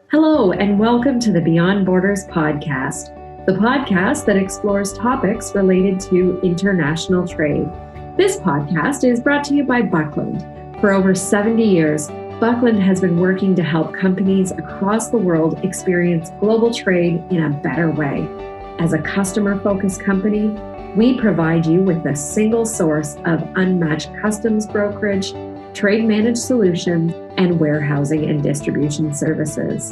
Hello, and welcome to the Beyond Borders podcast, the podcast that explores topics related to international trade. This podcast is brought to you by Buckland. For over 70 years, Buckland has been working to help companies across the world experience global trade in a better way. As a customer-focused company, we provide you with a single source of unmatched customs brokerage, trade managed solutions, and warehousing and distribution services.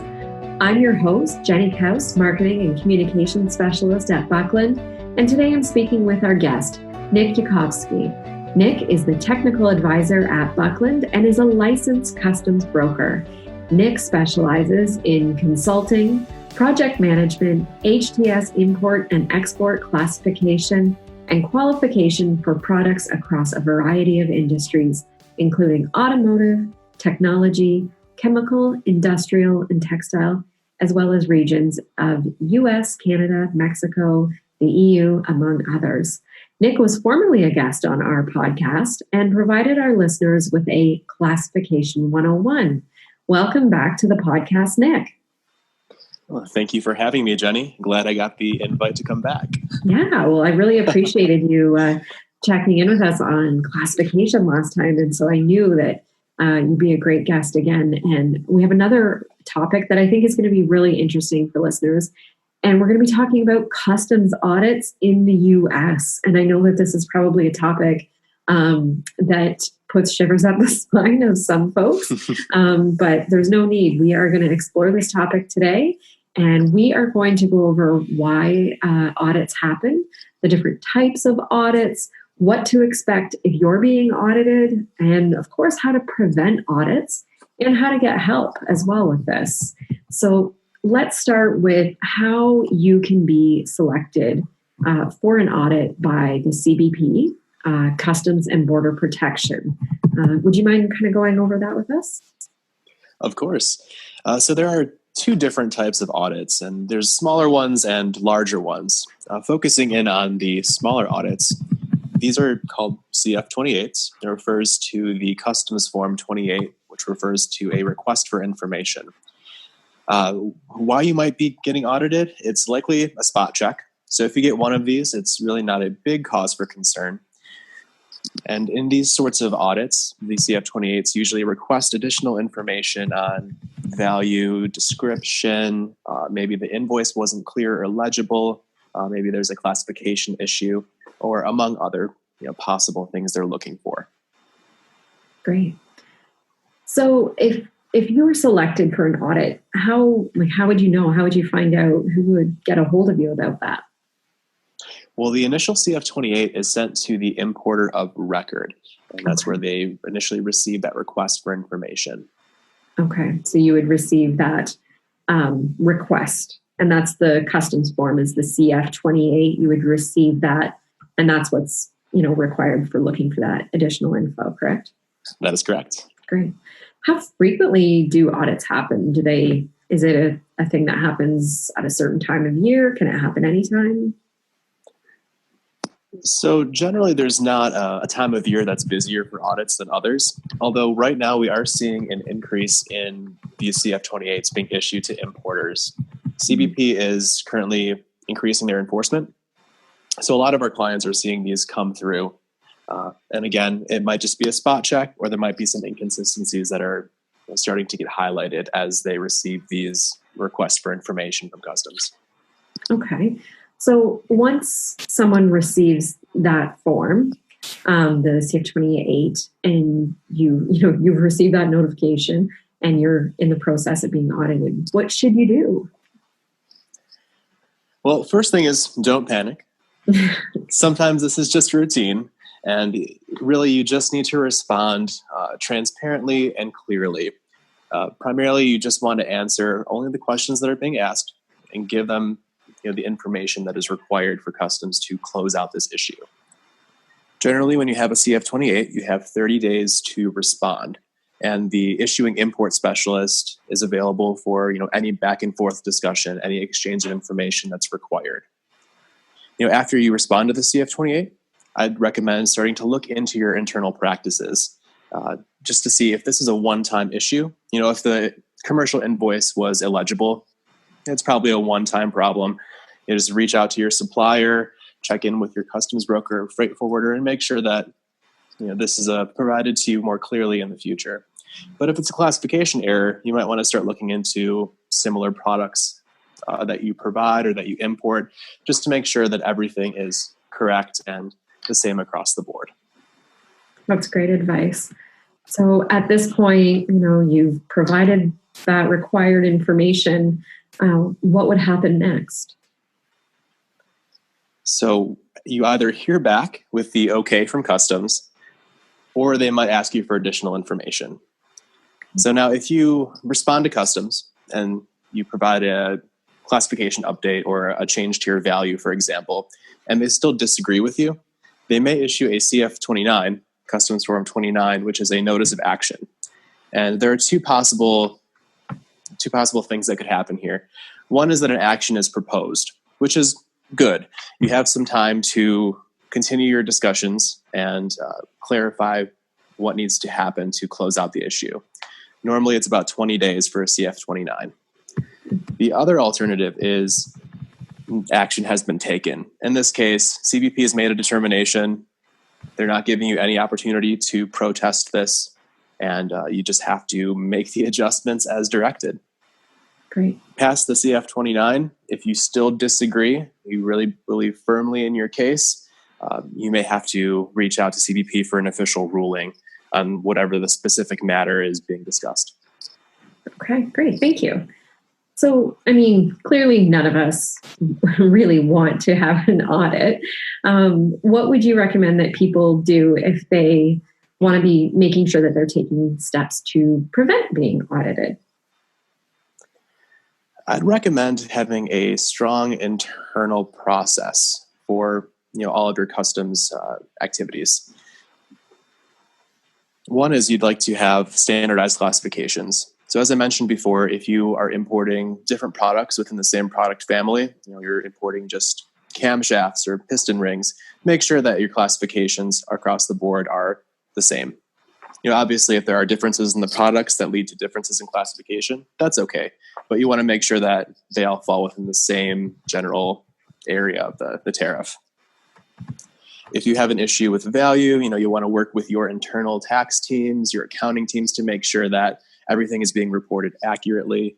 I'm your host, Jenny Kaus, Marketing and Communications Specialist at Buckland, and today I'm speaking with our guest, Nick Yakovsky. Nick is the Technical Advisor at Buckland and is a licensed customs broker. Nick specializes in consulting, project management, HTS import and export classification, and qualification for products across a variety of industries, including automotive, technology, chemical, industrial, and textile, as well as regions of US, Canada, Mexico, the EU, among others. Nick was formerly a guest on our podcast and provided our listeners with a Classification 101. Welcome back to the podcast, Nick. Well, thank you for having me, Jenny. Glad I got the invite to come back. Yeah, well, I really appreciated you checking in with us on classification last time. And so I knew that you'd be a great guest again. And we have another topic that I think is going to be really interesting for listeners. And we're going to be talking about customs audits in the US. And I know that this is probably a topic that puts shivers up the spine of some folks, but there's no need. We are going to explore this topic today. And we are going to go over why audits happen, the different types of audits, what to expect if you're being audited, and of course, how to prevent audits and how to get help as well with this. So let's start with how you can be selected for an audit by the CBP, Customs and Border Protection. Would you mind kind of going over that with us? Of course. So there are two different types of audits, and there's smaller ones and larger ones. Focusing in on the smaller audits, these are called CF-28s. It refers to the Customs Form 28, which refers to a request for information. Why you might be getting audited, it's likely a spot check. So if you get one of these, it's really not a big cause for concern. And in these sorts of audits, the CF-28s usually request additional information on value, description, maybe the invoice wasn't clear or legible, maybe there's a classification issue, or among other possible things they're looking for. Great. So if you were selected for an audit, how would you know? How would you find out who would get a hold of you about that? Well, the initial CF-28 is sent to the importer of record, and that's where they initially receive that request for information. Okay, so you would receive that request, and that's the customs form is the CF-28. You would receive that, and that's what's required for looking for that additional info, correct? That is correct. Great. How frequently do audits happen? Is it a thing that happens at a certain time of year? Can it happen anytime? So generally, there's not a time of year that's busier for audits than others. Although right now we are seeing an increase in these CF-28s being issued to importers. CBP is currently increasing their enforcement. So a lot of our clients are seeing these come through. And again, it might just be a spot check, or there might be some inconsistencies that are starting to get highlighted as they receive these requests for information from customs. Okay. So once someone receives that form, the CF-28, and you've received that notification and you're in the process of being audited, what should you do? Well, first thing is don't panic. Sometimes this is just routine, and really you just need to respond transparently and clearly. Primarily, you just want to answer only the questions that are being asked and give them the information that is required for customs to close out this issue. Generally, when you have a CF-28, you have 30 days to respond, and the issuing import specialist is available for any back and forth discussion, any exchange of information that's required. After you respond to the CF-28, I'd recommend starting to look into your internal practices just to see if this is a one-time issue. If the commercial invoice was illegible, it's probably a one-time problem. You just reach out to your supplier, check in with your customs broker or freight forwarder, and make sure that this is provided to you more clearly in the future. But if it's a classification error, you might want to start looking into similar products that you provide or that you import, just to make sure that everything is correct and the same across the board. That's great advice. So at this point, you've provided that required information. What would happen next? So you either hear back with the okay from customs, or they might ask you for additional information. So now if you respond to customs and you provide a classification update or a change to your value, for example, and they still disagree with you, they may issue a CF-29, Customs Form 29, which is a notice of action. And there are two possible things that could happen here. One is that an action is proposed, which is good. You have some time to continue your discussions and clarify what needs to happen to close out the issue. Normally, it's about 20 days for a CF-29. The other alternative is action has been taken. In this case, CBP has made a determination. They're not giving you any opportunity to protest this, and you just have to make the adjustments as directed. Great. Past the CF-29, if you still disagree, you really believe firmly in your case, you may have to reach out to CBP for an official ruling on whatever the specific matter is being discussed. Okay, great. Thank you. So, clearly none of us really want to have an audit. What would you recommend that people do if they want to be making sure that they're taking steps to prevent being audited? I'd recommend having a strong internal process for all of your customs activities. One is you'd like to have standardized classifications. So as I mentioned before, if you are importing different products within the same product family, you're importing just camshafts or piston rings, make sure that your classifications across the board are the same. Obviously, if there are differences in the products that lead to differences in classification, that's okay. But you want to make sure that they all fall within the same general area of the tariff. If you have an issue with value, you want to work with your internal tax teams, your accounting teams to make sure that everything is being reported accurately.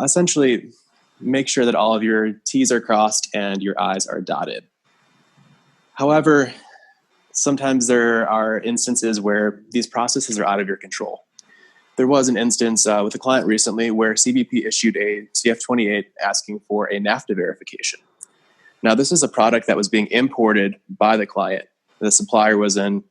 Essentially, make sure that all of your T's are crossed and your I's are dotted. However, sometimes there are instances where these processes are out of your control. There was an instance with a client recently where CBP issued a CF-28 asking for a NAFTA verification. Now, this is a product that was being imported by the client. The supplier was in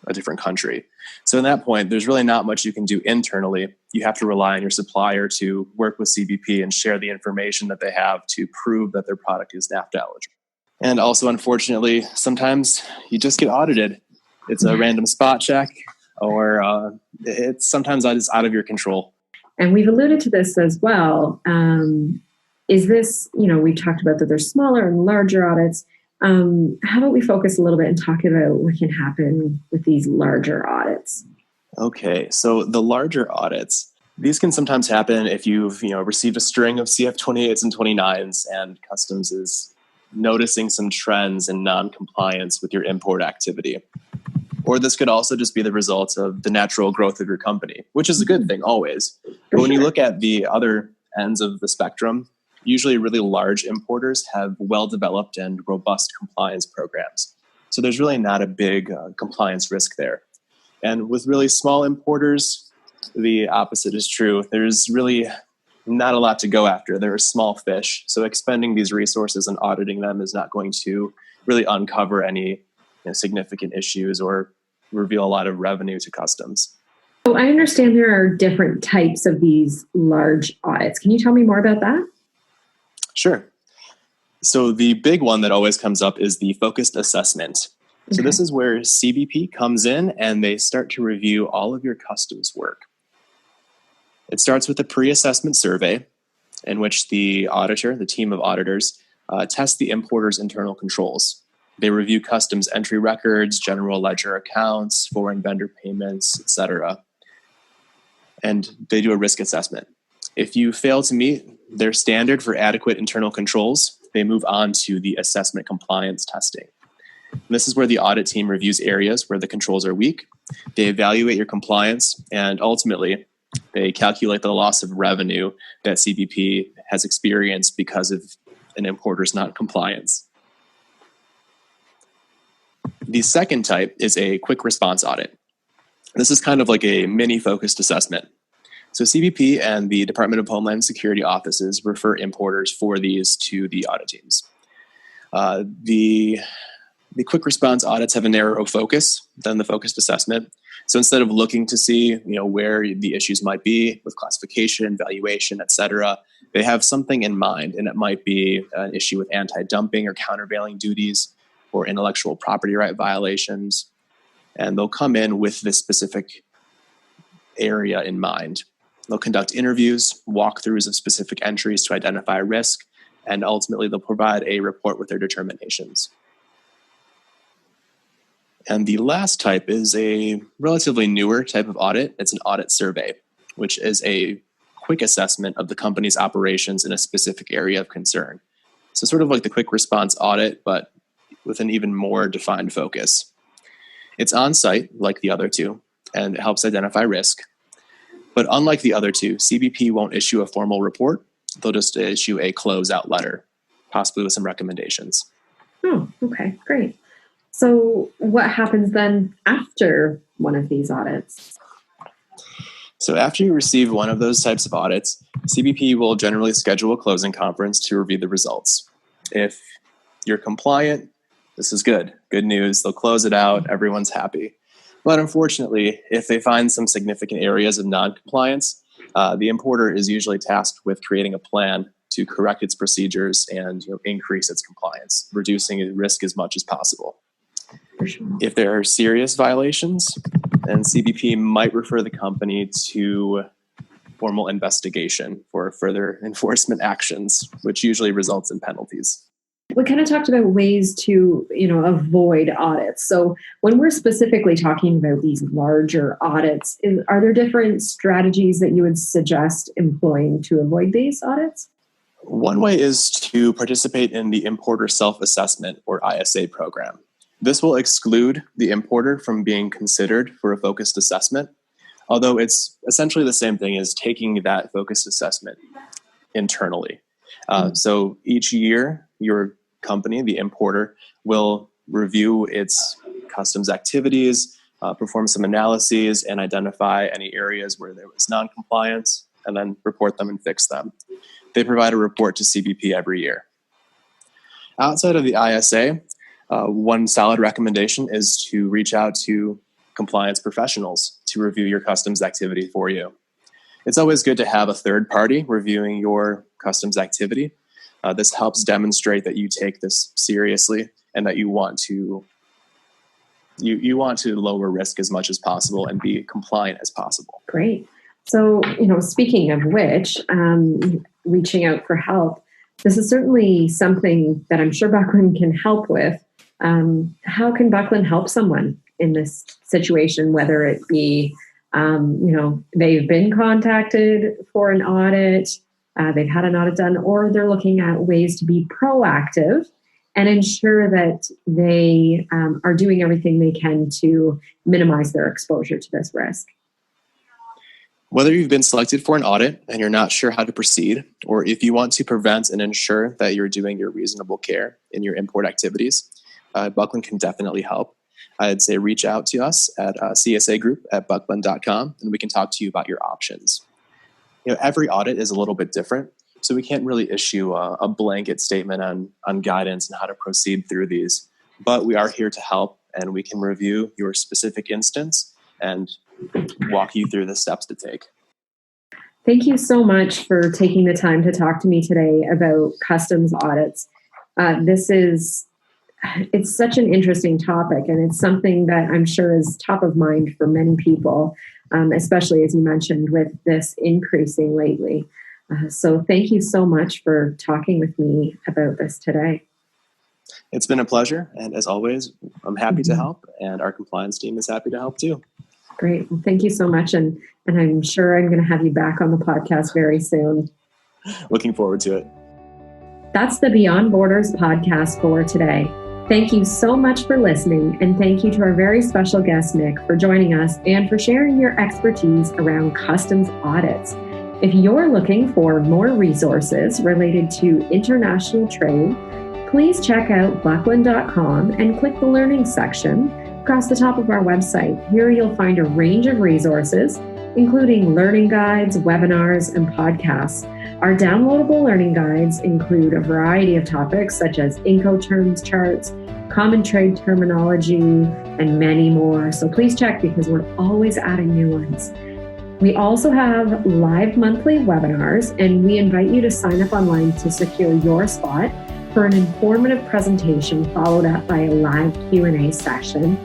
a different country. So in that point, there's really not much you can do internally. You have to rely on your supplier to work with CBP and share the information that they have to prove that their product is NAFTA eligible. And also, unfortunately, sometimes you just get audited. It's a random spot check, or it's sometimes it's out of your control. And we've alluded to this as well. Is this, we've talked about that there's smaller and larger audits. How about we focus a little bit and talk about what can happen with these larger audits? Okay, so the larger audits, these can sometimes happen if you've received a string of CF-28s and 29s and customs is noticing some trends in non-compliance with your import activity. Or this could also just be the result of the natural growth of your company, which is a good thing always. But when you look at the other ends of the spectrum, usually really large importers have well-developed and robust compliance programs. So there's really not a big compliance risk there. And with really small importers, the opposite is true. There's really not a lot to go after. They're a small fish. So expending these resources and auditing them is not going to really uncover any significant issues or reveal a lot of revenue to customs. So I understand there are different types of these large audits. Can you tell me more about that? Sure. So the big one that always comes up is the focused assessment. So this is where CBP comes in and they start to review all of your customs work. It starts with a pre-assessment survey in which the auditor, the team of auditors, test the importer's internal controls. They review customs entry records, general ledger accounts, foreign vendor payments, etc. and they do a risk assessment. If you fail to meet their standard for adequate internal controls, they move on to the assessment compliance testing. And this is where the audit team reviews areas where the controls are weak. They evaluate your compliance, and ultimately, they calculate the loss of revenue that CBP has experienced because of an importer's non-compliance. The second type is a quick response audit. This is kind of like a mini focused assessment. So CBP and the Department of Homeland Security offices refer importers for these to the audit teams. The quick response audits have a narrower focus than the focused assessment. So instead of looking to see, where the issues might be with classification, valuation, et cetera, they have something in mind, and it might be an issue with anti-dumping or countervailing duties or intellectual property right violations. And they'll come in with this specific area in mind. They'll conduct interviews, walkthroughs of specific entries to identify risk, and ultimately they'll provide a report with their determinations. And the last type is a relatively newer type of audit. It's an audit survey, which is a quick assessment of the company's operations in a specific area of concern. So sort of like the quick response audit, but with an even more defined focus. It's on site, like the other two, and it helps identify risk. But unlike the other two, CBP won't issue a formal report. They'll just issue a closeout letter, possibly with some recommendations. Oh, okay, great. So what happens then after one of these audits? So after you receive one of those types of audits, CBP will generally schedule a closing conference to review the results. If you're compliant, this is good. Good news. They'll close it out. Everyone's happy. But unfortunately, if they find some significant areas of non-compliance, the importer is usually tasked with creating a plan to correct its procedures and increase its compliance, reducing risk as much as possible. For sure. If there are serious violations, then CBP might refer the company to formal investigation for further enforcement actions, which usually results in penalties. We kind of talked about ways to, avoid audits. So when we're specifically talking about these larger audits, are there different strategies that you would suggest employing to avoid these audits? One way is to participate in the Importer Self-Assessment, or ISA program. This will exclude the importer from being considered for a focused assessment, although it's essentially the same thing as taking that focused assessment internally. So each year, your company, the importer, will review its customs activities, perform some analyses, and identify any areas where there was non-compliance, and then report them and fix them. They provide a report to CBP every year. Outside of the ISA, one solid recommendation is to reach out to compliance professionals to review your customs activity for you. It's always good to have a third party reviewing your customs activity. This helps demonstrate that you take this seriously and that you want to lower risk as much as possible and be compliant as possible. Great. So, speaking of which, reaching out for help, this is certainly something that I'm sure Buckland can help with. How can Buckland help someone in this situation, whether it be, they've been contacted for an audit, they've had an audit done, or they're looking at ways to be proactive and ensure that they are doing everything they can to minimize their exposure to this risk? Whether you've been selected for an audit and you're not sure how to proceed, or if you want to prevent and ensure that you're doing your reasonable care in your import activities, Buckland can definitely help. I'd say reach out to us at csagroup@buckland.com, and we can talk to you about your options. Every audit is a little bit different, so we can't really issue a blanket statement on guidance and how to proceed through these. But we are here to help, and we can review your specific instance and walk you through the steps to take. Thank you so much for taking the time to talk to me today about customs audits. It's such an interesting topic, and it's something that I'm sure is top of mind for many people, especially as you mentioned with this increasing lately. So thank you so much for talking with me about this today. It's been a pleasure, and as always, I'm happy to help, and our compliance team is happy to help too. Great. Well, thank you so much. And I'm sure I'm going to have you back on the podcast very soon. Looking forward to it. That's the Beyond Borders podcast for today. Thank you so much for listening, and thank you to our very special guest, Nick, for joining us and for sharing your expertise around customs audits. If you're looking for more resources related to international trade, please check out buckland.com and click the Learning section across the top of our website. Here you'll find a range of resources, including learning guides, webinars, and podcasts. Our downloadable learning guides include a variety of topics such as Incoterms charts, common trade terminology, and many more. So please check because we're always adding new ones. We also have live monthly webinars, and we invite you to sign up online to secure your spot for an informative presentation followed up by a live Q&A session.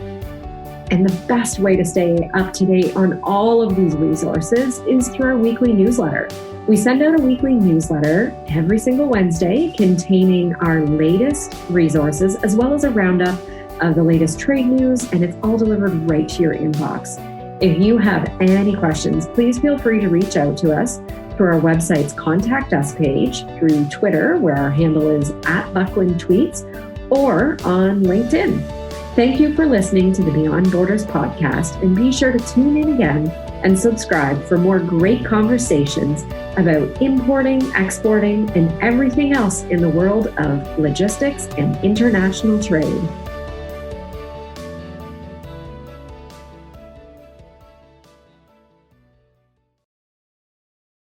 And the best way to stay up to date on all of these resources is through our weekly newsletter. We send out a weekly newsletter every single Wednesday containing our latest resources as well as a roundup of the latest trade news, and it's all delivered right to your inbox. If you have any questions, please feel free to reach out to us through our website's Contact Us page, through Twitter, where our handle is @BucklandTweets, or on LinkedIn. Thank you for listening to the Beyond Borders podcast, and be sure to tune in again and subscribe for more great conversations about importing, exporting, and everything else in the world of logistics and international trade.